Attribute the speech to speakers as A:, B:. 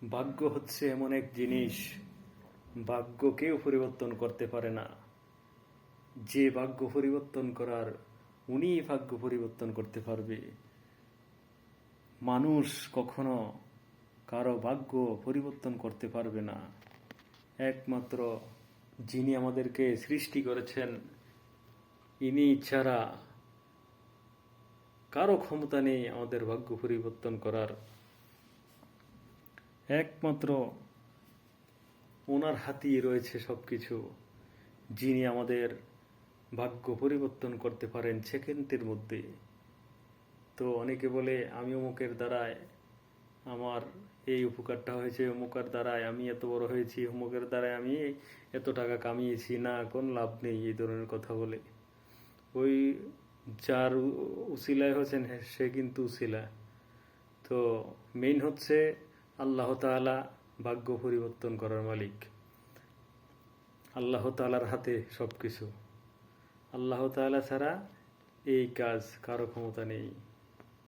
A: ভাগ্য হচ্ছে এমন এক জিনিস, ভাগ্য কেউ পরিবর্তন করতে পারে না। যে ভাগ্য পরিবর্তন করার, উনিই ভাগ্য পরিবর্তন করতে পারবে। মানুষ কখনো কারো ভাগ্য পরিবর্তন করতে পারবে না। একমাত্র যিনি আমাদেরকে সৃষ্টি করেছেন, ইনি ছাড়া কারো ক্ষমতা নেই আমাদের ভাগ্য পরিবর্তন করার। একমাত্র ওনার হাতেই রয়েছে সবকিছু, যিনি আমাদের ভাগ্য পরিবর্তন করতে পারেন সেকেন্ডের মধ্যে। তো অনেকে বলে আমি অমুকের দ্বারায় আমার এই উপকারটা হয়েছে, অমুকের দ্বারায় আমি এত বড় হয়েছি, অমুকের দ্বারায় আমি এত টাকা কামিয়েছি, না কোনো লাভ নেই এই ধরনের কথা বলে। ওই যার উসিলায় হচ্ছেন সে কিন্তু উসিলা। তো মেইন হচ্ছে আল্লাহ তাআলা ভাগ্য পরিবর্তন করার মালিক। আল্লাহ তাআলার হাতে সবকিছু। আল্লাহ তাআলা ছাড়া এই কাজ কারো ক্ষমতা নেই।